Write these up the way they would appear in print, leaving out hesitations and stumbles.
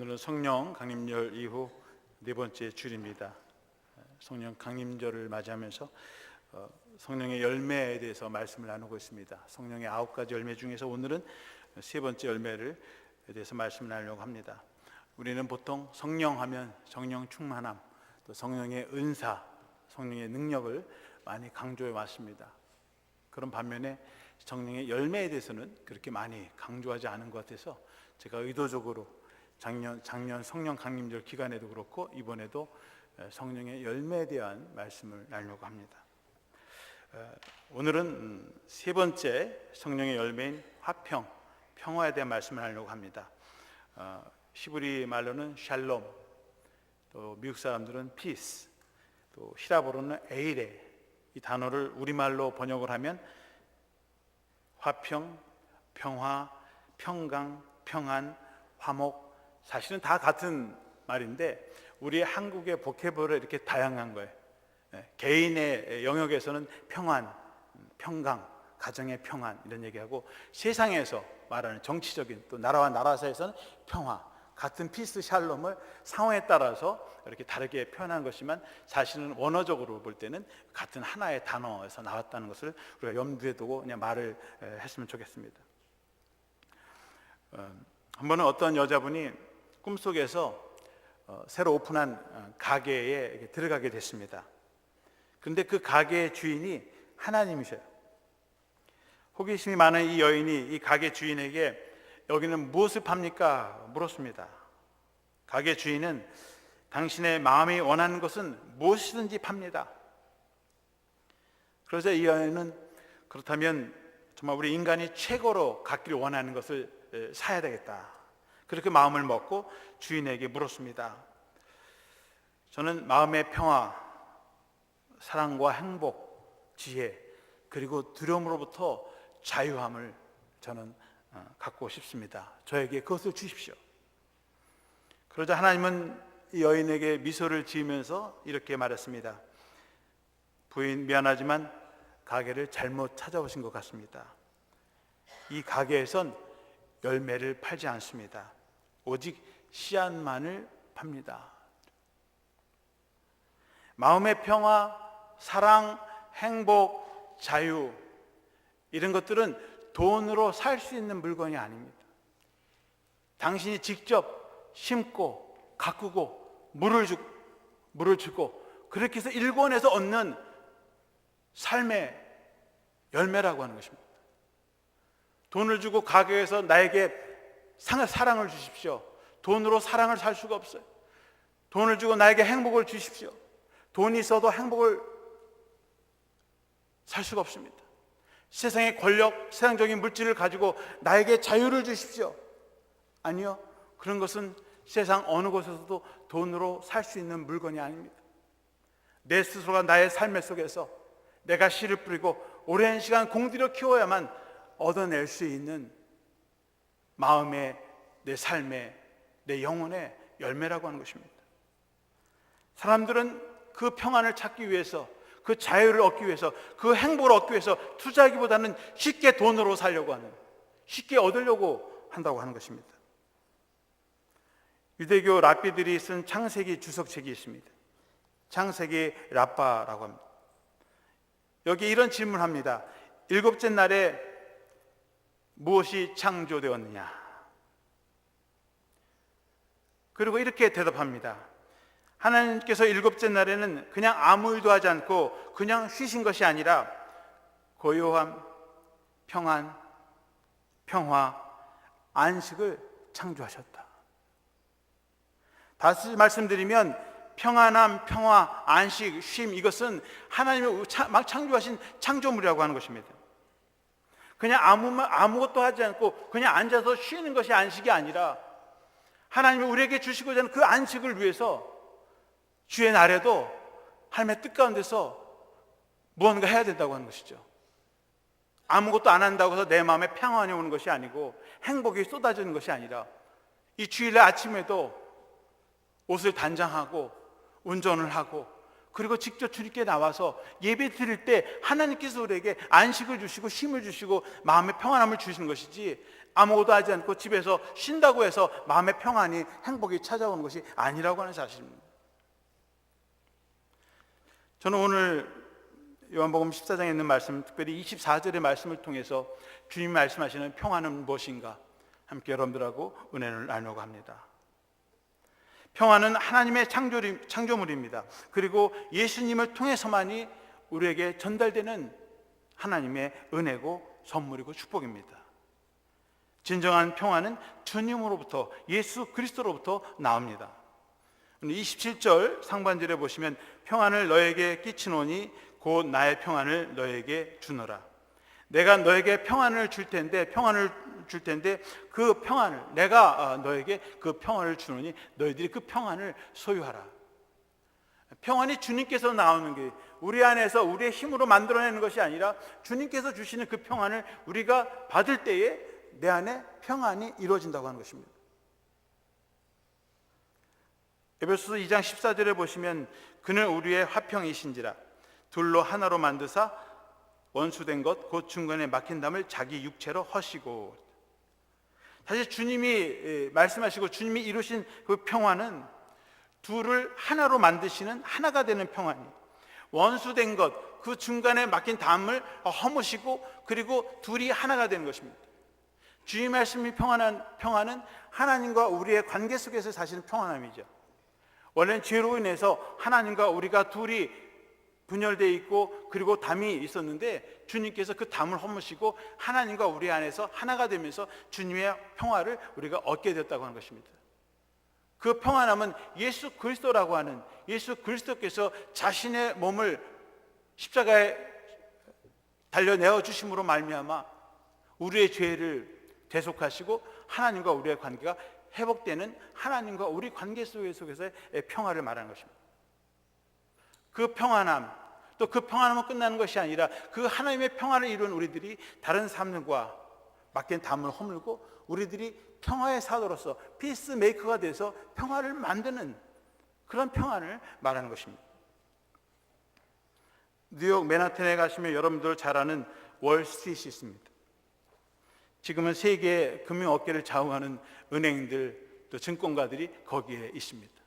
오늘은 성령 강림절 이후 네 번째 주일입니다. 성령 강림절을 맞이하면서 성령의 열매에 대해서 말씀을 나누고 있습니다. 성령의 9가지 열매 중에서 오늘은 세 번째 열매를 대해서 말씀을 나누려고 합니다. 우리는 보통 성령하면 성령 충만함, 또 성령의 은사, 성령의 능력을 많이 강조해 왔습니다. 그런 반면에 성령의 열매에 대해서는 그렇게 많이 강조하지 않은 것 같아서 제가 의도적으로 작년 성령 강림절 기간에도 그렇고 이번에도 성령의 열매에 대한 말씀을 나누려고 합니다. 오늘은 세 번째 성령의 열매인 화평, 평화에 대한 말씀을 하려고 합니다. 히브리 말로는 샬롬, 또 미국 사람들은 피스, 또 히라보로는 에이레, 이 단어를 우리말로 번역을 하면 화평, 평화, 평강, 평안, 화목, 사실은 다 같은 말인데 우리 한국의 보케블이 이렇게 다양한 거예요. 개인의 영역에서는 평안, 평강, 가정의 평안 이런 얘기하고, 세상에서 말하는 정치적인 또 나라와 나라 사이에서는 평화, 같은 피스 샬롬을 상황에 따라서 이렇게 다르게 표현한 것이지만 사실은 원어적으로 볼 때는 같은 하나의 단어에서 나왔다는 것을 우리가 염두에 두고 그냥 말을 했으면 좋겠습니다. 한 번은 어떤 여자분이 꿈속에서 새로 오픈한 가게에 들어가게 됐습니다. 그런데 그 가게의 주인이 하나님이셔요. 호기심이 많은 이 여인이 이 가게 주인에게 여기는 무엇을 팝니까? 물었습니다. 가게 주인은 당신의 마음이 원하는 것은 무엇이든지 팝니다. 그러자 이 여인은 그렇다면 정말 우리 인간이 최고로 갖기를 원하는 것을 사야 되겠다, 그렇게 마음을 먹고 주인에게 물었습니다. 저는 마음의 평화, 사랑과 행복, 지혜, 그리고 두려움으로부터 자유함을 저는 갖고 싶습니다. 저에게 그것을 주십시오. 그러자 하나님은 이 여인에게 미소를 지으면서 이렇게 말했습니다. 부인, 미안하지만 가게를 잘못 찾아오신 것 같습니다. 이 가게에선 열매를 팔지 않습니다. 오직 씨앗만을 팝니다. 마음의 평화, 사랑, 행복, 자유, 이런 것들은 돈으로 살 수 있는 물건이 아닙니다. 당신이 직접 심고 가꾸고 물을 주고 그렇게 해서 일궈내서 얻는 삶의 열매라고 하는 것입니다. 돈을 주고 가게에서 나에게 사랑을 주십시오. 돈으로 사랑을 살 수가 없어요. 돈을 주고 나에게 행복을 주십시오. 돈이 있어도 행복을 살 수가 없습니다. 세상의 권력, 세상적인 물질을 가지고 나에게 자유를 주십시오. 아니요, 그런 것은 세상 어느 곳에서도 돈으로 살 수 있는 물건이 아닙니다. 내 스스로가 나의 삶 속에서 내가 씨를 뿌리고 오랜 시간 공들여 키워야만 얻어낼 수 있는 마음의, 내 삶의, 내 영혼의 열매라고 하는 것입니다. 사람들은 그 평안을 찾기 위해서, 그 자유를 얻기 위해서, 그 행복을 얻기 위해서 투자하기보다는 쉽게 돈으로 살려고 하는, 쉽게 얻으려고 한다고 하는 것입니다. 유대교 랍비들이 쓴 창세기 주석책이 있습니다. 창세기 랍바라고 합니다. 여기 이런 질문을 합니다. 일곱째 날에 무엇이 창조되었느냐? 그리고 이렇게 대답합니다. 하나님께서 일곱째 날에는 그냥 아무 일도 하지 않고 그냥 쉬신 것이 아니라 고요함, 평안, 평화, 안식을 창조하셨다. 다시 말씀드리면 평안함, 평화, 안식, 쉼, 이것은 하나님이 막 창조하신 창조물이라고 하는 것입니다. 그냥 아무것도 하지 않고 그냥 앉아서 쉬는 것이 안식이 아니라 하나님이 우리에게 주시고자 하는 그 안식을 위해서 주의 날에도 하나님의 뜻 가운데서 무언가 해야 된다고 하는 것이죠. 아무것도 안 한다고 해서 내 마음에 평안이 오는 것이 아니고 행복이 쏟아지는 것이 아니라 이 주일날 아침에도 옷을 단장하고 운전을 하고 그리고 직접 주님께 나와서 예배 드릴 때 하나님께서 우리에게 안식을 주시고 쉼을 주시고 마음의 평안함을 주시는 것이지, 아무것도 하지 않고 집에서 쉰다고 해서 마음의 평안이, 행복이 찾아오는 것이 아니라고 하는 사실입니다. 저는 오늘 요한복음 14장에 있는 말씀, 특별히 24절의 말씀을 통해서 주님이 말씀하시는 평안은 무엇인가 함께 여러분들하고 은혜를 나누려고 합니다. 평안은 하나님의 창조물입니다. 그리고 예수님을 통해서만이 우리에게 전달되는 하나님의 은혜고 선물이고 축복입니다. 진정한 평안은 주님으로부터, 예수 그리스도로부터 나옵니다. 27절 상반절에 보시면 평안을 너에게 끼치노니 곧 나의 평안을 너에게 주노라. 내가 너에게 평안을 줄 텐데 그 평안을, 내가 너에게 그 평안을 주노니 너희들이 그 평안을 소유하라. 평안이 주님께서 나오는 게, 우리 안에서 우리의 힘으로 만들어내는 것이 아니라 주님께서 주시는 그 평안을 우리가 받을 때에 내 안에 평안이 이루어진다고 하는 것입니다. 에베소서 2장 14절에 보시면 그는 우리의 화평이신지라 둘로 하나로 만드사 원수된 것 곧 중간에 막힌 담을 자기 육체로 허시고. 사실 주님이 말씀하시고 주님이 이루신 그 평안은 둘을 하나로 만드시는, 하나가 되는 평안이, 원수된 것, 그 중간에 막힌 담을 허무시고 그리고 둘이 하나가 되는 것입니다. 주님 말씀이 평안은 하나님과 우리의 관계 속에서 사실은 평안함이죠. 원래는 죄로 인해서 하나님과 우리가 둘이 분열되어 있고 그리고 담이 있었는데 주님께서 그 담을 허무시고 하나님과 우리 안에서 하나가 되면서 주님의 평화를 우리가 얻게 되었다고 하는 것입니다. 그 평안함은 예수 그리스도라고 하는, 예수 그리스도께서 자신의 몸을 십자가에 달려내어 주심으로 말미암아 우리의 죄를 대속하시고 하나님과 우리의 관계가 회복되는, 하나님과 우리 관계 속에서의 평화를 말하는 것입니다. 그 평안함, 또 그 평안함은 끝나는 것이 아니라 그 하나님의 평화를 이룬 우리들이 다른 사람들과 맡긴 담을 허물고 우리들이 평화의 사도로서 피스메이커가 돼서 평화를 만드는 그런 평안을 말하는 것입니다. 뉴욕 맨하탄에 가시면 여러분들 잘 아는 월스트리트이 있습니다. 지금은 세계 금융업계를 좌우하는 은행들, 또 증권가들이 거기에 있습니다.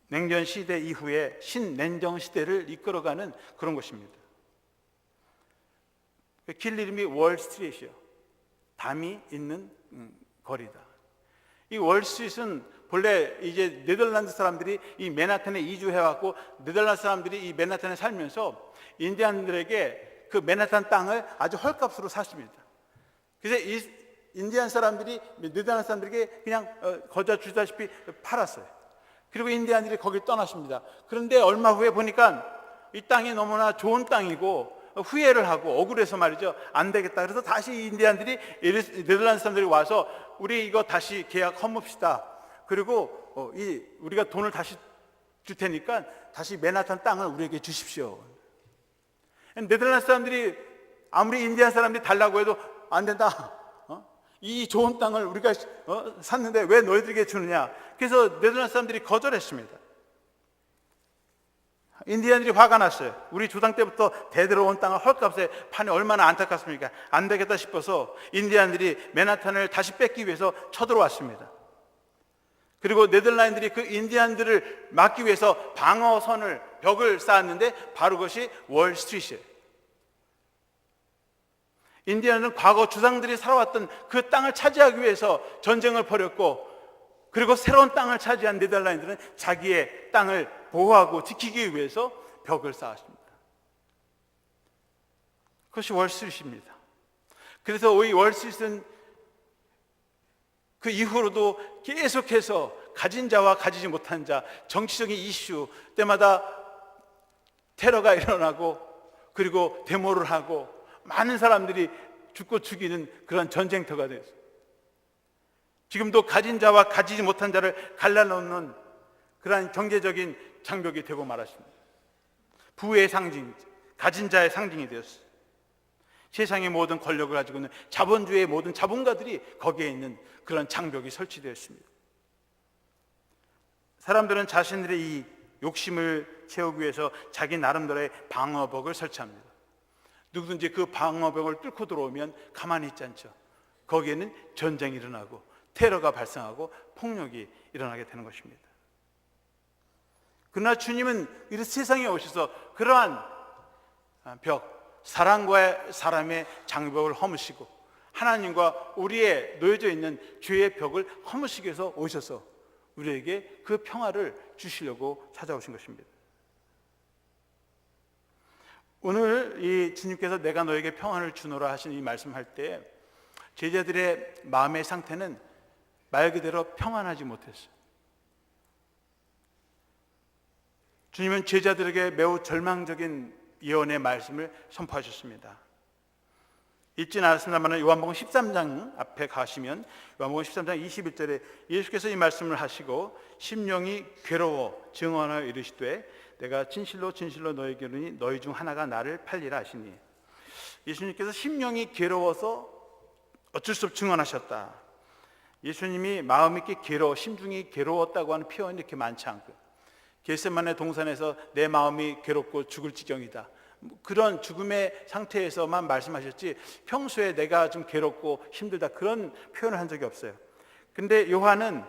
냉전 시대 이후에 신냉정 시대를 이끌어가는 그런 곳입니다. 길 이름이 월스트리트이요, 담이 있는 거리다. 이 월스트리트는 본래 이제 네덜란드 사람들이 이 맨하탄에 이주해왔고 네덜란드 사람들이 이 맨하탄에 살면서 인디안들에게 그 맨하탄 땅을 아주 헐값으로 샀습니다. 그래서 이 인디안 사람들이 네덜란드 사람들에게 그냥 거저 주다시피 팔았어요. 그리고 인디안들이 거길 떠났습니다. 그런데 얼마 후에 보니까 이 땅이 너무나 좋은 땅이고 후회를 하고 억울해서 말이죠, 안 되겠다. 그래서 다시 인디안들이, 네덜란드 사람들이 와서 우리 이거 다시 계약 허뭅시다. 그리고 우리가 돈을 다시 줄 테니까 다시 맨하탄 땅을 우리에게 주십시오. 네덜란드 사람들이 아무리 인디안 사람들이 달라고 해도 안 된다. 이 좋은 땅을 우리가 샀는데 왜 너희들에게 주느냐. 그래서 네덜란드 사람들이 거절했습니다. 인디안들이 화가 났어요. 우리 조상 때부터 대대로 온 땅을 헐값에 파니 얼마나 안타깝습니까? 안 되겠다 싶어서 인디안들이 맨하탄을 다시 뺏기 위해서 쳐들어왔습니다. 그리고 네덜란드들이 그 인디안들을 막기 위해서 방어선을, 벽을 쌓았는데 바로 그것이 월스트리트예요. 인디안은 과거 주상들이 살아왔던 그 땅을 차지하기 위해서 전쟁을 벌였고, 그리고 새로운 땅을 차지한 네덜란드는 자기의 땅을 보호하고 지키기 위해서 벽을 쌓았습니다. 그것이 월스트리트입니다. 그래서 이 월스트리트는 그 이후로도 계속해서 가진 자와 가지지 못한 자, 정치적인 이슈 때마다 테러가 일어나고 그리고 데모를 하고 많은 사람들이 죽고 죽이는 그런 전쟁터가 됐어요. 지금도 가진 자와 가지지 못한 자를 갈라놓는 그러한 경제적인 장벽이 되고 말았습니다. 부의 상징, 가진 자의 상징이 되었어요. 세상의 모든 권력을 가지고 있는 자본주의의 모든 자본가들이 거기에 있는 그런 장벽이 설치되었습니다. 사람들은 자신들의 이 욕심을 채우기 위해서 자기 나름대로의 방어벽을 설치합니다. 누구든지 그 방어벽을 뚫고 들어오면 가만히 있지 않죠. 거기에는 전쟁이 일어나고 테러가 발생하고 폭력이 일어나게 되는 것입니다. 그러나 주님은 이 세상에 오셔서 그러한 벽, 사랑과 사람의 장벽을 허무시고 하나님과 우리의 놓여져 있는 죄의 벽을 허무시기 위해서 오셔서 우리에게 그 평화를 주시려고 찾아오신 것입니다. 오늘 이 주님께서 내가 너에게 평안을 주노라 하신 이 말씀할 때 제자들의 마음의 상태는 말 그대로 평안하지 못했어요. 주님은 제자들에게 매우 절망적인 예언의 말씀을 선포하셨습니다. 읽지는 않았습니다만 요한복음 13장 앞에 가시면 요한복음 13장 21절에 예수께서 이 말씀을 하시고 심령이 괴로워 증언하여 이르시되 내가 진실로 진실로 너에게 이르니 너희 중 하나가 나를 팔리라 하시니, 예수님께서 심령이 괴로워서 어쩔 수 없이 증언하셨다. 예수님이 마음이 이렇게 괴로워, 심중이 괴로웠다고 하는 표현이 이렇게 많지 않고, 겟세마네 동산에서 내 마음이 괴롭고 죽을 지경이다, 그런 죽음의 상태에서만 말씀하셨지 평소에 내가 좀 괴롭고 힘들다 그런 표현을 한 적이 없어요. 근데 요한은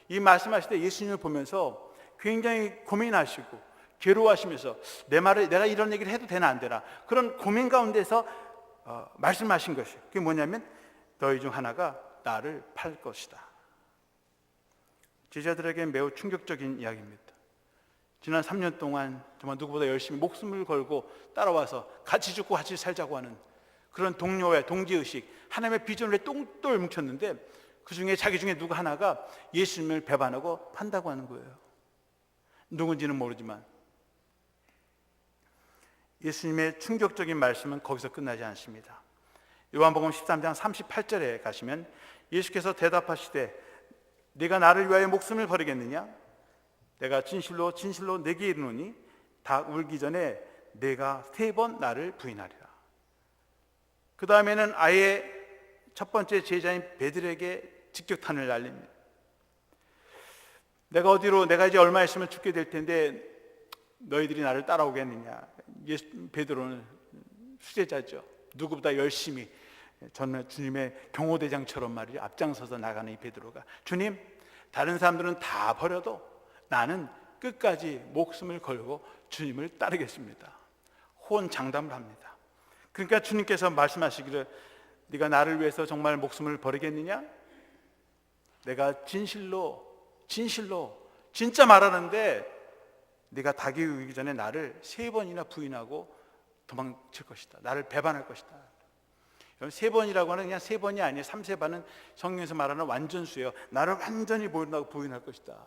이 말씀하실 때 예수님을 보면서 굉장히 고민하시고 괴로워하시면서 내 말을 내가 이런 얘기를 해도 되나 안 되나 그런 고민 가운데서 말씀하신 것이에요. 그게 뭐냐면 너희 중 하나가 나를 팔 것이다. 제자들에게 매우 충격적인 이야기입니다. 지난 3년 동안 정말 누구보다 열심히 목숨을 걸고 따라와서 같이 죽고 같이 살자고 하는 그런 동료의 동지의식, 하나님의 비전을 똘똘 뭉쳤는데 그 중에 자기 중에 누구 하나가 예수님을 배반하고 판다고 하는 거예요. 누군지는 모르지만 예수님의 충격적인 말씀은 거기서 끝나지 않습니다. 요한복음 13장 38절에 가시면 예수께서 대답하시되 네가 나를 위하여 목숨을 버리겠느냐? 내가 진실로 진실로 내게 이르노니 닭 울기 전에 내가 3번 나를 부인하리라. 그 다음에는 아예 첫 번째 제자인 베드로에게 직격탄을 날립니다. 내가 이제 얼마 있으면 죽게 될 텐데 너희들이 나를 따라오겠느냐. 베드로는 수제자죠. 누구보다 열심히 저는 주님의 경호대장처럼 말이죠, 앞장서서 나가는 이 베드로가, 주님, 다른 사람들은 다 버려도 나는 끝까지 목숨을 걸고 주님을 따르겠습니다. 호언장담을 합니다. 그러니까 주님께서 말씀하시기를 네가 나를 위해서 정말 목숨을 버리겠느냐? 내가 진실로 진짜 말하는데 네가 닭이 울기 전에 나를 3번이나 부인하고 도망칠 것이다. 나를 배반할 것이다. 3번이라고 하는 그냥 3번이 아니에요. 3세반은 성경에서 말하는 완전수예요. 나를 완전히 부인할 것이다.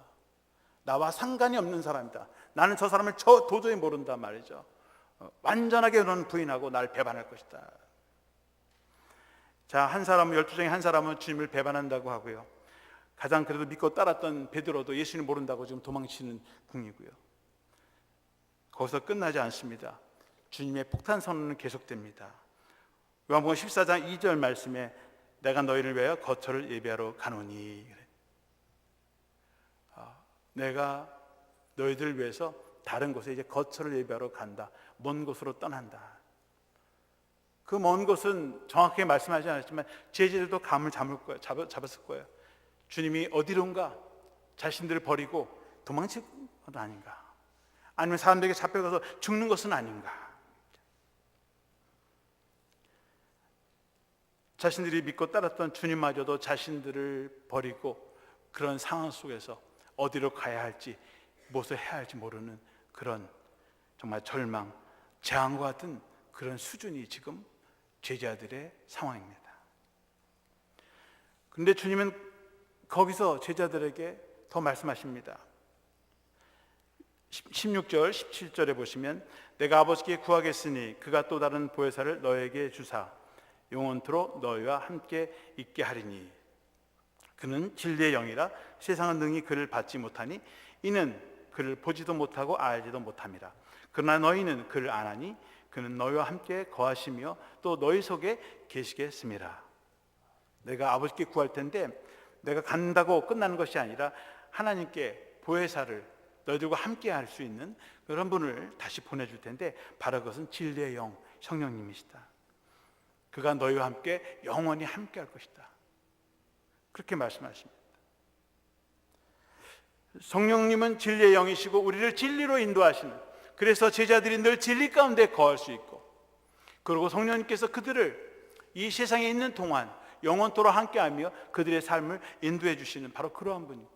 나와 상관이 없는 사람이다. 나는 저 사람을 도저히 모른다 말이죠. 완전하게 너는 부인하고 나를 배반할 것이다. 자, 한 사람은 12 중에 한 사람은 주님을 배반한다고 하고요. 가장 그래도 믿고 따랐던 베드로도 예수님 모른다고 지금 도망치는 중이고요. 거기서 끝나지 않습니다. 주님의 폭탄 선언은 계속됩니다. 요한복음 14장 2절 말씀에 내가 너희를 위하여 거처를 예비하러 가노니, 내가 너희들을 위해서 다른 곳에 이제 거처를 예비하러 간다. 먼 곳으로 떠난다. 그 먼 곳은 정확하게 말씀하지 않았지만 제자들도 감을 잡았을 거예요. 주님이 어디론가 자신들을 버리고 도망칠 것 아닌가, 아니면 사람들에게 잡혀가서 죽는 것은 아닌가. 자신들이 믿고 따랐던 주님마저도 자신들을 버리고 그런 상황 속에서 어디로 가야 할지, 무엇을 해야 할지 모르는 그런 정말 절망, 재앙과 같은 그런 수준이 지금 제자들의 상황입니다. 그런데 주님은 거기서 제자들에게 더 말씀하십니다. 16절, 17절에 보시면 내가 아버지께 구하겠으니 그가 또 다른 보혜사를 너에게 주사 영원토록 너희와 함께 있게 하리니 그는 진리의 영이라 세상은 능히 그를 받지 못하니 이는 그를 보지도 못하고 알지도 못함이라. 그러나 너희는 그를 아나니 그는 너희와 함께 거하시며 또 너희 속에 계시겠음이라. 내가 아버지께 구할 텐데 내가 간다고 끝나는 것이 아니라 하나님께 보혜사를 너희들과 함께 할 수 있는 그런 분을 다시 보내줄 텐데 바로 그것은 진리의 영, 성령님이시다. 그가 너희와 함께 영원히 함께 할 것이다. 그렇게 말씀하십니다. 성령님은 진리의 영이시고 우리를 진리로 인도하시는, 그래서 제자들이 늘 진리 가운데 거할 수 있고, 그리고 성령님께서 그들을 이 세상에 있는 동안 영원토록 함께하며 그들의 삶을 인도해 주시는 바로 그러한 분입니다.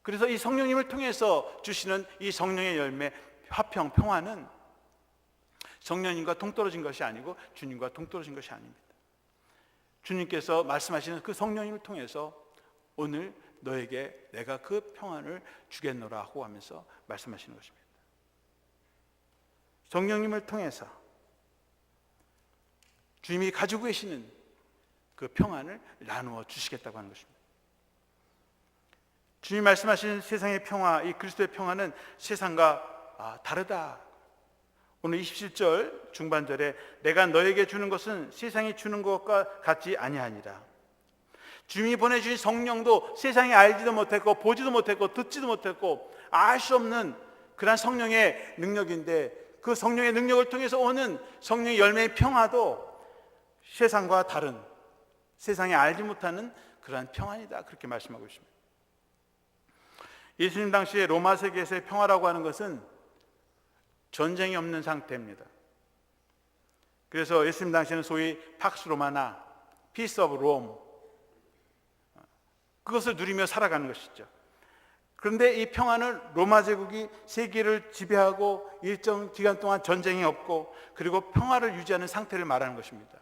그래서 이 성령님을 통해서 주시는 이 성령의 열매, 화평, 평화는 성령님과 동떨어진 것이 아니고 주님과 동떨어진 것이 아닙니다. 주님께서 말씀하시는 그 성령님을 통해서 오늘 너에게 내가 그 평안을 주겠노라 하고 하면서 말씀하시는 것입니다. 성령님을 통해서 주님이 가지고 계시는 그 평안을 나누어 주시겠다고 하는 것입니다. 주님 말씀하신 세상의 평화, 이 그리스도의 평화는 세상과 다르다. 오늘 27절 중반절에 내가 너에게 주는 것은 세상이 주는 것과 같지 아니하니라. 주님이 보내주신 성령도 세상에 알지도 못했고 보지도 못했고 듣지도 못했고 알 수 없는 그러한 성령의 능력인데, 그 성령의 능력을 통해서 오는 성령의 열매의 평화도 세상과 다른, 세상에 알지 못하는 그러한 평안이다, 그렇게 말씀하고 있습니다. 예수님 당시에 로마 세계에서의 평화라고 하는 것은 전쟁이 없는 상태입니다. 그래서 예수님 당시에는 소위 팍스 로마나 피스 오브 롬, 그것을 누리며 살아가는 것이죠. 그런데 이 평화는 로마 제국이 세계를 지배하고 일정 기간 동안 전쟁이 없고 그리고 평화를 유지하는 상태를 말하는 것입니다.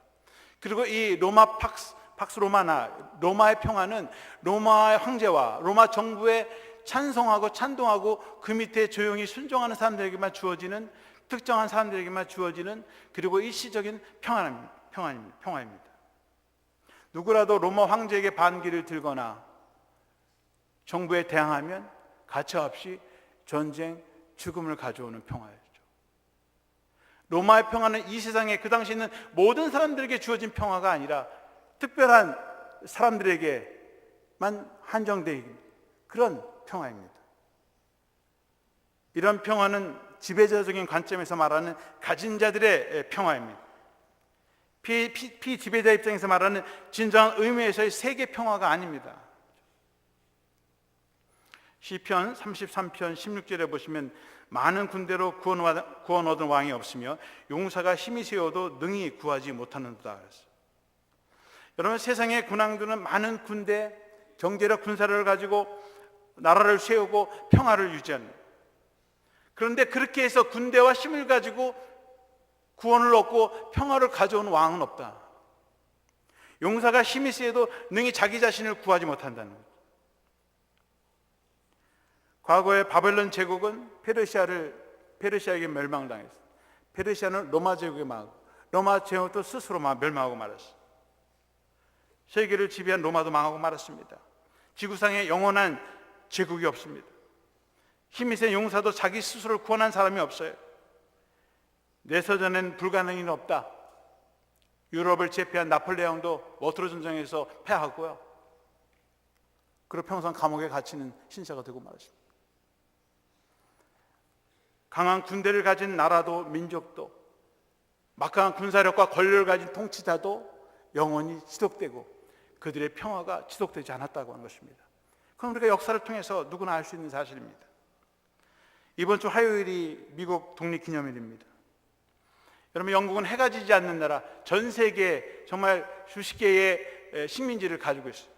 그리고 이 로마 팍스 로마나 로마의 평화는 로마 황제와 로마 정부에 찬송하고 찬동하고 그 밑에 조용히 순종하는 사람들에게만 주어지는, 특정한 사람들에게만 주어지는, 그리고 일시적인 평화입니다. 누구라도 로마 황제에게 반기를 들거나 정부에 대항하면 가차없이 전쟁, 죽음을 가져오는 평화였죠. 로마의 평화는 이 세상에 그 당시 있는 모든 사람들에게 주어진 평화가 아니라 특별한 사람들에게만 한정되어 있는 그런 평화입니다. 이런 평화는 지배자적인 관점에서 말하는 가진 자들의 평화입니다. 피지배자 입장에서 말하는 진정한 의미에서의 세계 평화가 아닙니다. 시편 33편 16절에 보시면 많은 군대로 구원 얻은 왕이 없으며 용사가 힘이 세워도 능히 구하지 못하는도다 그랬어요. 여러분, 세상의 군왕들은 많은 군대, 경제력 군사를 가지고 나라를 세우고 평화를 유지합니다. 그런데 그렇게 해서 군대와 힘을 가지고 구원을 얻고 평화를 가져온 왕은 없다. 용사가 힘이 세도 능히 자기 자신을 구하지 못한다는 거죠. 과거에 바벨론 제국은 페르시아에게 멸망당했어요. 페르시아는 로마 제국에 망하고 로마 제국도 스스로 멸망하고 말았어요. 세계를 지배한 로마도 망하고 말았습니다. 지구상에 영원한 제국이 없습니다. 힘이 센 용사도 자기 스스로를 구원한 사람이 없어요. 내서전엔 불가능은 없다. 유럽을 제패한 나폴레옹도 워트로 전쟁에서 패하고요. 그리고 평생 감옥에 갇히는 신세가 되고 말았습니다. 강한 군대를 가진 나라도 민족도, 막강한 군사력과 권력을 가진 통치자도 영원히 지속되고 그들의 평화가 지속되지 않았다고 하는 것입니다. 그럼 우리가 역사를 통해서 누구나 알 수 있는 사실입니다. 이번 주 화요일이 미국 독립기념일입니다. 여러분, 영국은 해가 지지 않는 나라, 전 세계에 정말 수십 개의 식민지를 가지고 있어요.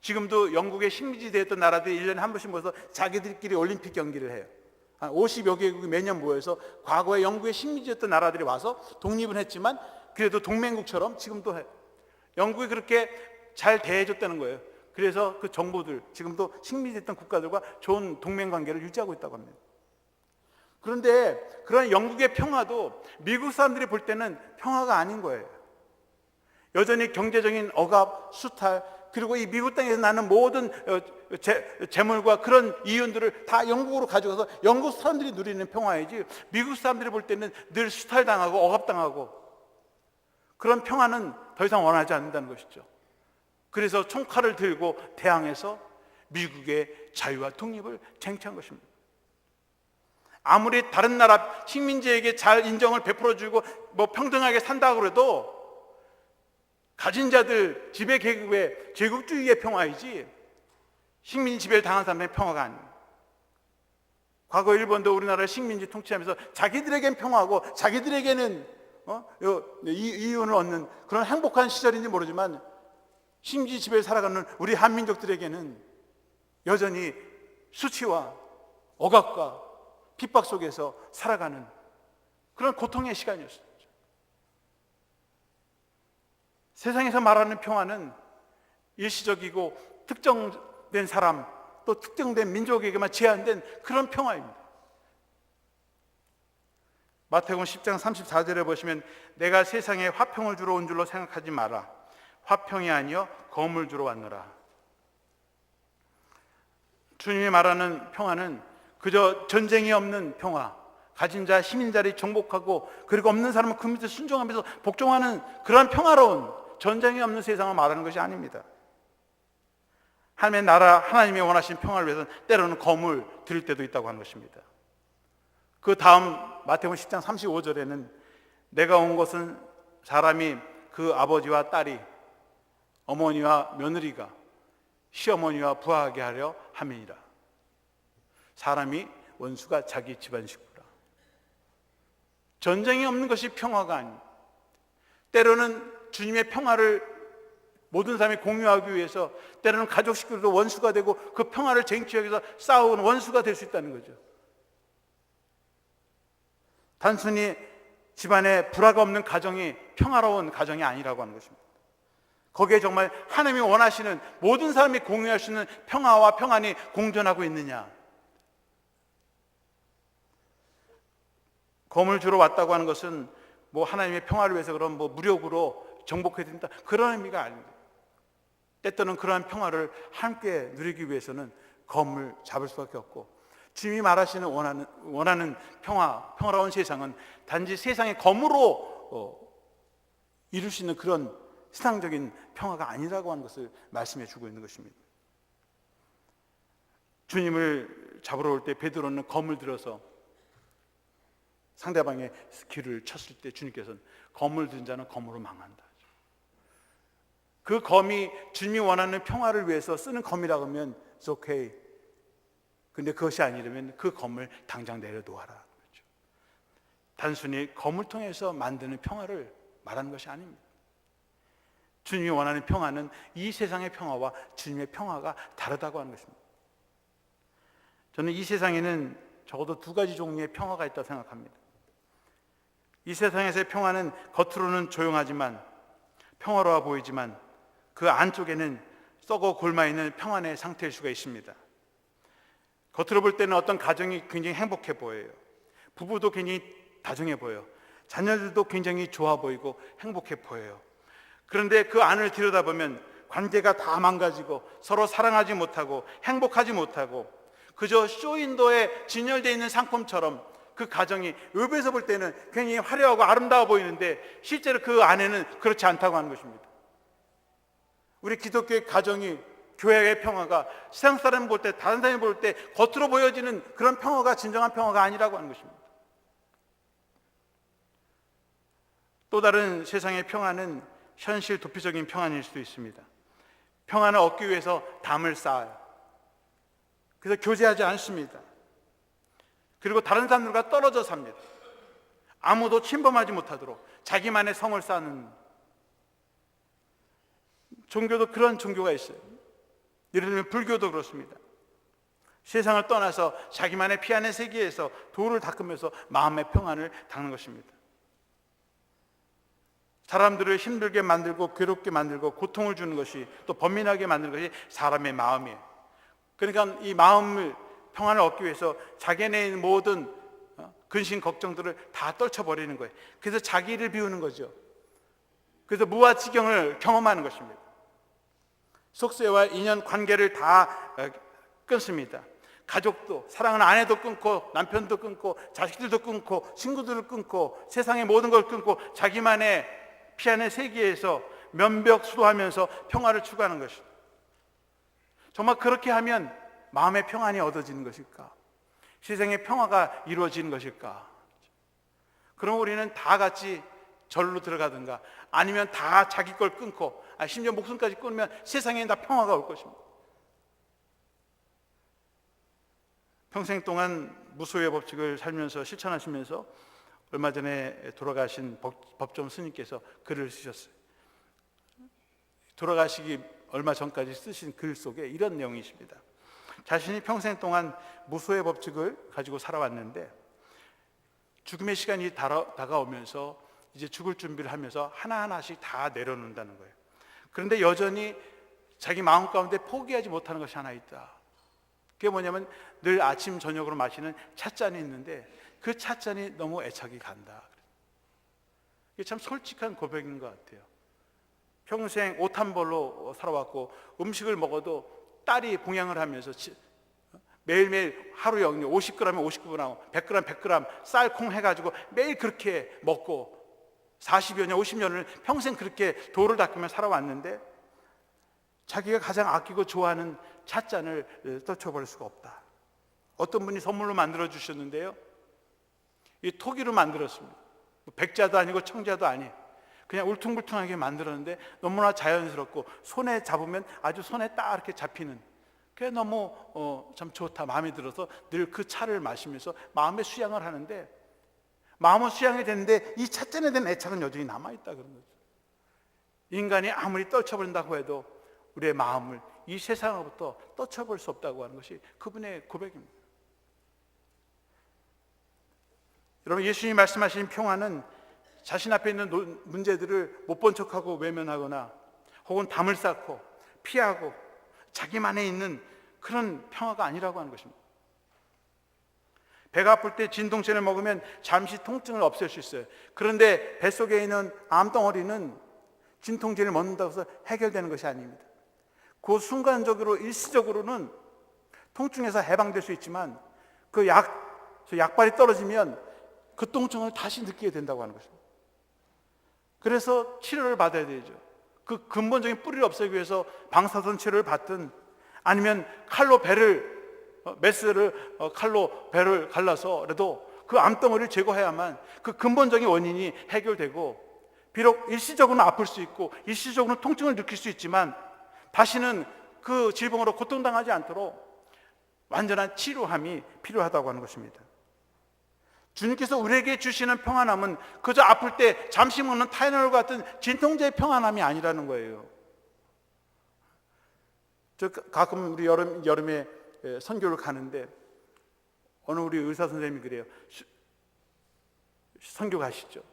지금도 영국의 식민지 되었던 나라들이 1년에 한 번씩 모여서 자기들끼리 올림픽 경기를 해요. 한 50여 개국이 매년 모여서 과거에 영국의 식민지였던 나라들이 와서 독립은 했지만 그래도 동맹국처럼 지금도 해요. 영국이 그렇게 잘 대해줬다는 거예요. 그래서 그 정부들, 지금도 식민지했던 국가들과 좋은 동맹관계를 유지하고 있다고 합니다. 그런데 그런 영국의 평화도 미국 사람들이 볼 때는 평화가 아닌 거예요. 여전히 경제적인 억압, 수탈, 그리고 이 미국 땅에서 나는 모든 재물과 그런 이윤들을 다 영국으로 가져가서 영국 사람들이 누리는 평화이지, 미국 사람들이 볼 때는 늘 수탈당하고 억압당하고 그런 평화는 더 이상 원하지 않는다는 것이죠. 그래서 총칼을 들고 대항해서 미국의 자유와 독립을 쟁취한 것입니다. 아무리 다른 나라 식민지에게 잘 인정을 베풀어주고 평등하게 산다고 해도 가진 자들 지배 계급의 제국주의의 평화이지 식민지 지배를 당한 사람의 평화가 아닙니다. 과거 일본도 우리나라를 식민지 통치하면서 자기들에겐 평화고 자기들에게는 이윤을 얻는 그런 행복한 시절인지 모르지만 식민지 지배를 살아가는 우리 한민족들에게는 여전히 수치와 억압과 핍박 속에서 살아가는 그런 고통의 시간이었습니다. 세상에서 말하는 평화는 일시적이고 특정된 사람 또 특정된 민족에게만 제한된 그런 평화입니다. 마태복음 10장 34절에 보시면 내가 세상에 화평을 주러 온 줄로 생각하지 마라. 화평이 아니여 검을 주러 왔노라. 주님이 말하는 평화는 그저 전쟁이 없는 평화, 가진 자 힘인 자를 정복하고 그리고 없는 사람은 그 밑에 순종하면서 복종하는 그러한 평화로운 전쟁이 없는 세상을 말하는 것이 아닙니다. 하나님의 나라, 하나님이 원하신 평화를 위해서는 때로는 검을 들일 때도 있다고 하는 것입니다. 그 다음 마태복음 10장 35절에는 내가 온 것은 사람이 그 아버지와 딸이 어머니와 며느리가 시어머니와 부하게 하려 함이니라. 사람이 원수가 자기 집안 식구라. 전쟁이 없는 것이 평화가 아닙니다. 때로는 주님의 평화를 모든 사람이 공유하기 위해서 때로는 가족 식구들도 원수가 되고 그 평화를 쟁취하기 위해서 싸우는 원수가 될 수 있다는 거죠. 단순히 집안에 불화가 없는 가정이 평화로운 가정이 아니라고 하는 것입니다. 거기에 정말 하나님이 원하시는 모든 사람이 공유할 수 있는 평화와 평안이 공존하고 있느냐. 검을 주러 왔다고 하는 것은 뭐 하나님의 평화를 위해서 그런 뭐 무력으로 정복해야 된다 그런 의미가 아닙니다. 때때로는 그러한 평화를 함께 누리기 위해서는 검을 잡을 수밖에 없고 주님이 말하시는 원하는 평화로운 세상은 단지 세상의 검으로 이룰 수 있는 그런 세상적인 평화가 아니라고 하는 것을 말씀해 주고 있는 것입니다. 주님을 잡으러 올 때 베드로는 검을 들어서 상대방의 귀를 쳤을 때 주님께서는 검을 든 자는 검으로 망한다. 그 검이 주님이 원하는 평화를 위해서 쓰는 검이라고 하면 it's okay. 근데 그것이 아니라면 그 검을 당장 내려놓아라. 그렇죠? 단순히 검을 통해서 만드는 평화를 말하는 것이 아닙니다. 주님이 원하는 평화는 이 세상의 평화와 주님의 평화가 다르다고 하는 것입니다. 저는 이 세상에는 적어도 두 가지 종류의 평화가 있다고 생각합니다. 이 세상에서의 평화는 겉으로는 조용하지만 평화로워 보이지만 그 안쪽에는 썩어 골마있는 평안의 상태일 수가 있습니다. 겉으로 볼 때는 어떤 가정이 굉장히 행복해 보여요. 부부도 굉장히 다정해 보여요. 자녀들도 굉장히 좋아 보이고 행복해 보여요. 그런데 그 안을 들여다보면 관계가 다 망가지고 서로 사랑하지 못하고 행복하지 못하고 그저 쇼윈도에 진열되어 있는 상품처럼 그 가정이 외부에서 볼 때는 굉장히 화려하고 아름다워 보이는데 실제로 그 안에는 그렇지 않다고 하는 것입니다. 우리 기독교의 가정이 교회의 평화가 세상 사람 볼 때 다른 사람이 볼 때 겉으로 보여지는 그런 평화가 진정한 평화가 아니라고 하는 것입니다. 또 다른 세상의 평화는 현실 도피적인 평안일 수도 있습니다. 평안을 얻기 위해서 담을 쌓아요. 그래서 교제하지 않습니다. 그리고 다른 사람들과 떨어져 삽니다. 아무도 침범하지 못하도록 자기만의 성을 쌓는 종교도 그런 종교가 있어요. 예를 들면 불교도 그렇습니다. 세상을 떠나서 자기만의 피안의 세계에서 도를 닦으면서 마음의 평안을 닦는 것입니다. 사람들을 힘들게 만들고 괴롭게 만들고 고통을 주는 것이 또 번민하게 만드는 것이 사람의 마음이에요. 그러니까 이 마음을 평안을 얻기 위해서 자기 내에 있는 모든 근심 걱정들을 다 떨쳐버리는 거예요. 그래서 자기를 비우는 거죠. 그래서 무아지경을 경험하는 것입니다. 속세와 인연 관계를 다 끊습니다. 가족도 사랑하는 아내도 끊고 남편도 끊고 자식들도 끊고 친구들을 끊고 세상의 모든 걸 끊고 자기만의 피안의 세계에서 면벽수도하면서 평화를 추구하는 것입니다. 정말 그렇게 하면 마음의 평안이 얻어지는 것일까? 세상의 평화가 이루어지는 것일까? 그럼 우리는 다 같이 절로 들어가든가 아니면 다 자기 걸 끊고 심지어 목숨까지 끊으면 세상에 다 평화가 올 것입니다. 평생 동안 무소유의 법칙을 살면서 실천하시면서 얼마 전에 돌아가신 법정 스님께서 글을 쓰셨어요. 돌아가시기 얼마 전까지 쓰신 글 속에 이런 내용이 있습니다. 자신이 평생 동안 무소유의 법칙을 가지고 살아왔는데 죽음의 시간이 다가오면서 이제 죽을 준비를 하면서 하나하나씩 다 내려놓는다는 거예요. 그런데 여전히 자기 마음 가운데 포기하지 못하는 것이 하나 있다. 그게 뭐냐면 늘 아침 저녁으로 마시는 찻잔이 있는데 그 찻잔이 너무 애착이 간다. 이게 참 솔직한 고백인 것 같아요. 평생 옷 한 벌로 살아왔고 음식을 먹어도 딸이 봉양을 하면서 매일매일 하루에 50g이면 50g, 100g, 100g 쌀, 콩 해가지고 매일 그렇게 먹고 40여 년, 50년을 평생 그렇게 도를 닦으며 살아왔는데 자기가 가장 아끼고 좋아하는 찻잔을 떨쳐버릴 수가 없다. 어떤 분이 선물로 만들어 주셨는데요, 이 토기로 만들었습니다. 백자도 아니고 청자도 아니에요. 그냥 울퉁불퉁하게 만들었는데 너무나 자연스럽고 손에 잡으면 아주 손에 딱 이렇게 잡히는, 그게 너무 참 좋다, 마음에 들어서 늘 그 차를 마시면서 마음의 수양을 하는데, 마음은 수양이 됐는데 이 찻잔에 대한 애착은 여전히 남아있다 그런 거죠. 인간이 아무리 떨쳐버린다고 해도 우리의 마음을 이 세상으로부터 떨쳐버릴 수 없다고 하는 것이 그분의 고백입니다. 여러분, 예수님이 말씀하신 평화는 자신 앞에 있는 문제들을 못 본 척하고 외면하거나 혹은 담을 쌓고 피하고 자기만에 있는 그런 평화가 아니라고 하는 것입니다. 배가 아플 때 진통제를 먹으면 잠시 통증을 없앨 수 있어요. 그런데 뱃속에 있는 암덩어리는 진통제를 먹는다고 해서 해결되는 것이 아닙니다. 그 순간적으로 일시적으로는 통증에서 해방될 수 있지만 그 약발이 떨어지면 그 통증을 다시 느끼게 된다고 하는 것입니다. 그래서 치료를 받아야 되죠. 그 근본적인 뿌리를 없애기 위해서 방사선 치료를 받든 아니면 메스를 칼로 배를 갈라서라도 그 암덩어리를 제거해야만 그 근본적인 원인이 해결되고, 비록 일시적으로는 아플 수 있고 일시적으로는 통증을 느낄 수 있지만 다시는 그 질병으로 고통당하지 않도록 완전한 치료함이 필요하다고 하는 것입니다. 주님께서 우리에게 주시는 평안함은 그저 아플 때 잠시 먹는 타이레놀 같은 진통제의 평안함이 아니라는 거예요. 저 가끔 우리 여름에 선교를 가는데 어느 우리 의사 선생님이 그래요. 선교 가시죠.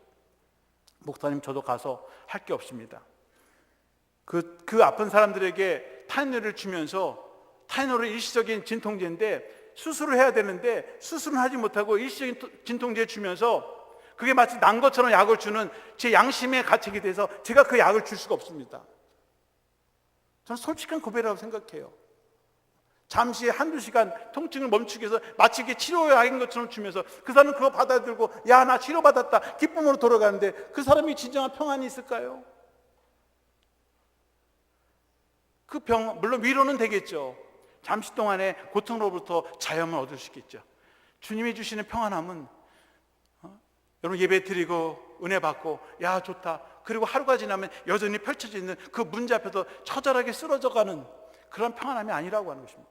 목사님, 저도 가서 할 게 없습니다. 그 아픈 사람들에게 타이레놀을 주면서, 타이레놀은 일시적인 진통제인데 수술을 해야 되는데 수술은 하지 못하고 일시적인 진통제 주면서 그게 마치 난 것처럼 약을 주는 제 양심의 가책이 돼서 제가 그 약을 줄 수가 없습니다. 저는 솔직한 고백이라고 생각해요. 잠시 한두 시간 통증을 멈추기 위해서 마치 이게 치료약인 것처럼 주면서 그 사람은 그거 받아들고 야, 나 치료받았다 기쁨으로 돌아가는데 그 사람이 진정한 평안이 있을까요? 그 병, 물론 위로는 되겠죠. 잠시 동안의 고통으로부터 자유함을 얻을 수 있겠죠. 주님이 주시는 평안함은 여러분 예배 드리고 은혜 받고 야 좋다, 그리고 하루가 지나면 여전히 펼쳐져 있는 그 문제 앞에서 처절하게 쓰러져가는 그런 평안함이 아니라고 하는 것입니다.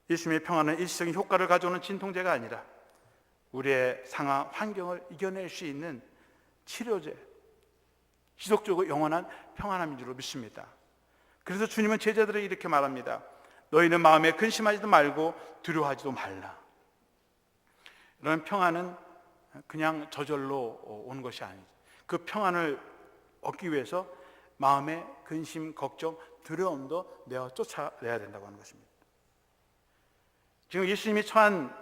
예수님의 평안은 일시적인 효과를 가져오는 진통제가 아니라 우리의 상황, 환경을 이겨낼 수 있는 치료제, 지속적으로 영원한 평안함인 줄 믿습니다. 그래서 주님은 제자들에게 이렇게 말합니다. 너희는 마음에 근심하지도 말고 두려워하지도 말라. 이런 평안은 그냥 저절로 오는 것이 아니죠. 그 평안을 얻기 위해서 마음의 근심, 걱정, 두려움도 내어 쫓아내야 된다고 하는 것입니다. 지금 예수님이 처한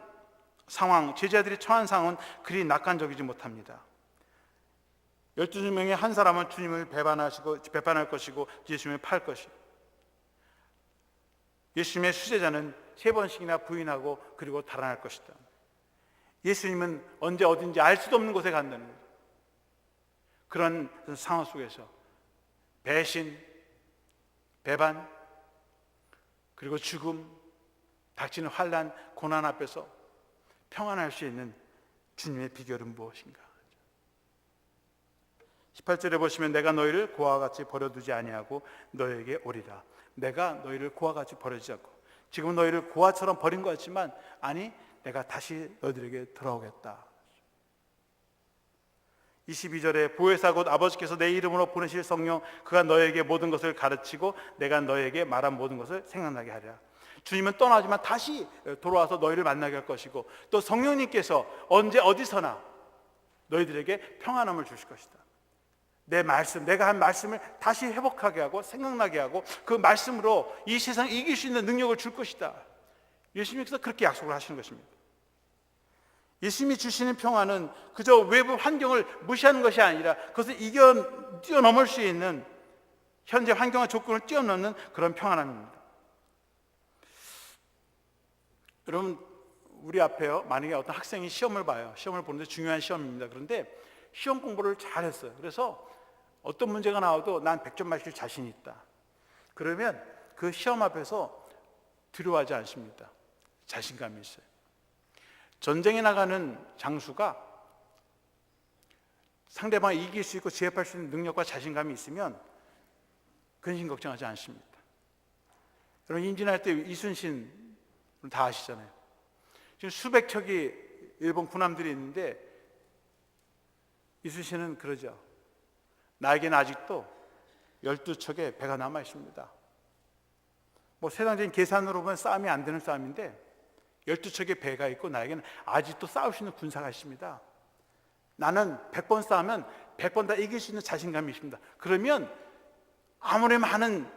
상황, 제자들이 처한 상황은 그리 낙관적이지 못합니다. 12명의 한 사람은 주님을 배반할 것이고 예수님을 팔 것이고, 예수님의 수제자는 3번씩이나 부인하고 그리고 달아날 것이다. 예수님은 언제 어딘지 알 수도 없는 곳에 간다는 거죠. 그런 상황 속에서 배신, 배반, 그리고 죽음, 닥치는 환난, 고난 앞에서 평안할 수 있는 주님의 비결은 무엇인가? 18절에 보시면 내가 너희를 고아와 같이 버려두지 아니하고 너희에게 오리라. 내가 너희를 고아와 같이 버리지 않고, 지금은 너희를 고아처럼 버린 것 같지만 아니, 내가 다시 너희들에게 돌아오겠다. 22절에 보혜사 곧 아버지께서 내 이름으로 보내실 성령, 그가 너희에게 모든 것을 가르치고 내가 너희에게 말한 모든 것을 생각나게 하리라. 주님은 떠나지만 다시 돌아와서 너희를 만나게 할 것이고, 또 성령님께서 언제 어디서나 너희들에게 평안함을 주실 것이다. 내 말씀, 내가 한 말씀을 다시 회복하게 하고 생각나게 하고 그 말씀으로 이 세상을 이길 수 있는 능력을 줄 것이다. 예수님께서 그렇게 약속을 하시는 것입니다. 예수님이 주시는 평안은 그저 외부 환경을 무시하는 것이 아니라 그것을 뛰어넘을 수 있는, 현재 환경과 조건을 뛰어넘는 그런 평안함입니다. 여러분, 우리 앞에요, 만약에 어떤 학생이 시험을 봐요. 시험을 보는데 중요한 시험입니다. 그런데 시험 공부를 잘했어요. 그래서 어떤 문제가 나와도 난 100점 맞을 자신이 있다. 그러면 그 시험 앞에서 두려워하지 않습니다. 자신감이 있어요. 전쟁에 나가는 장수가 상대방을 이길 수 있고 제압할 수 있는 능력과 자신감이 있으면 근심 걱정하지 않습니다. 여러분, 임진할 때 이순신 다 아시잖아요. 지금 수백 척이 일본 군함들이 있는데 이순신은 그러죠. 나에게는 아직도 12척의 배가 남아 있습니다. 뭐 세상적인 계산으로 보면 싸움이 안 되는 싸움인데 12척의 배가 있고 나에게는 아직도 싸울 수 있는 군사가 있습니다. 나는 100번 싸우면 100번 다 이길 수 있는 자신감이 있습니다. 그러면 아무리 많은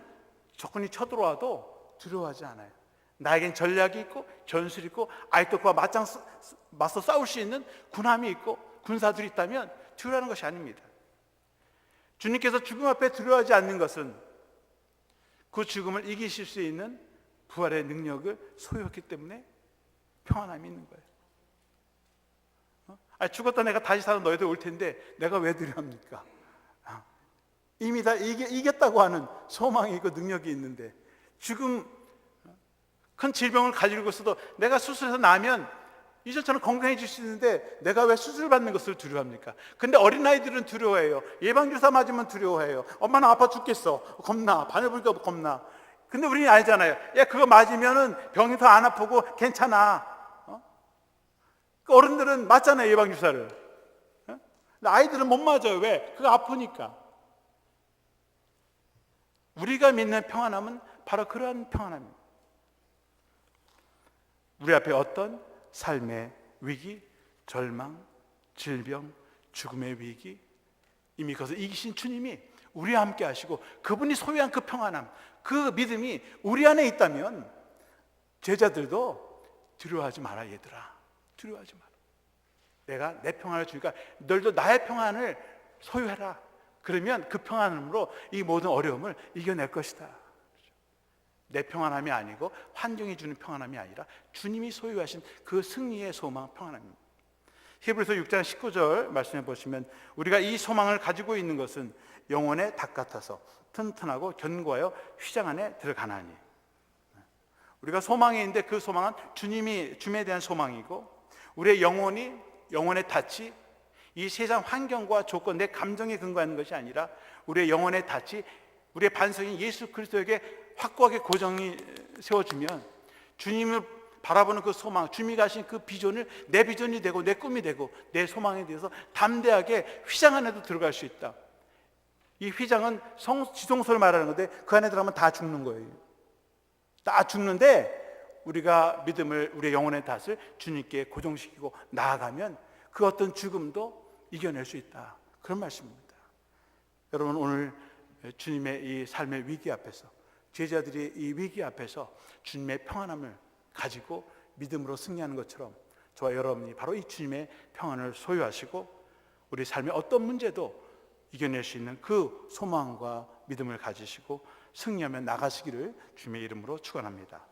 적군이 쳐들어와도 두려워하지 않아요. 나에겐 전략이 있고 전술이 있고 아직도 그와 맞서 싸울 수 있는 군함이 있고 군사들이 있다면 두려워하는 것이 아닙니다. 주님께서 죽음 앞에 두려워하지 않는 것은 그 죽음을 이기실 수 있는 부활의 능력을 소유했기 때문에 평안함이 있는 거예요. 죽었다 내가 다시 살아 너희들 올 텐데 내가 왜 두려워합니까? 이미 다 이겼다고 하는 소망이 있고 능력이 있는데, 지금 큰 질병을 가지고 있어도 내가 수술해서 나면 이전처럼 건강해질 수 있는데 내가 왜 수술받는 것을 두려워합니까? 근데 어린아이들은 두려워해요. 예방주사 맞으면 두려워해요. 엄마는 아파 죽겠어. 겁나. 바늘불기 겁나. 근데 우리는 알잖아요. 야, 그거 맞으면은 병이 더 안 아프고 괜찮아. 그 어른들은 맞잖아요, 예방주사를. 근데 아이들은 못 맞아요. 왜? 그거 아프니까. 우리가 믿는 평안함은 바로 그러한 평안함입니다. 우리 앞에 어떤 삶의 위기, 절망, 질병, 죽음의 위기, 이미 그것을 이기신 주님이 우리와 함께 하시고 그분이 소유한 그 평안함, 그 믿음이 우리 안에 있다면 제자들도 두려워하지 마라, 얘들아. 두려워하지 마라. 내가 내 평안을 주니까 너희도 나의 평안을 소유해라. 그러면 그 평안함으로 이 모든 어려움을 이겨낼 것이다. 내 평안함이 아니고 환경이 주는 평안함이 아니라 주님이 소유하신 그 승리의 소망, 평안함입니다. 히브리서 6장 19절 말씀해 보시면 우리가 이 소망을 가지고 있는 것은 영혼의 닭 같아서 튼튼하고 견고하여 휘장 안에 들어가나니. 우리가 소망이 있는데 그 소망은 주님에 대한 소망이고, 우리의 영혼의 닻이 이 세상 환경과 조건, 내 감정에 근거하는 것이 아니라 우리의 영혼의 닻이 우리의 반석인 예수 그리스도에게 확고하게 고정이 세워지면 주님을 바라보는 그 소망, 주님이 가신 그 비전을 내 비전이 되고 내 꿈이 되고 내 소망에 대해서 담대하게 휘장 안에도 들어갈 수 있다. 이 휘장은 지성소를 말하는 건데 그 안에 들어가면 다 죽는 거예요. 다 죽는데 우리가 믿음을, 우리의 영혼의 덫을 주님께 고정시키고 나아가면 그 어떤 죽음도 이겨낼 수 있다. 그런 말씀입니다. 여러분, 오늘 주님의 이 삶의 위기 앞에서, 제자들이 이 위기 앞에서 주님의 평안함을 가지고 믿음으로 승리하는 것처럼 저와 여러분이 바로 이 주님의 평안을 소유하시고 우리 삶의 어떤 문제도 이겨낼 수 있는 그 소망과 믿음을 가지시고 승리하며 나가시기를 주님의 이름으로 축원합니다.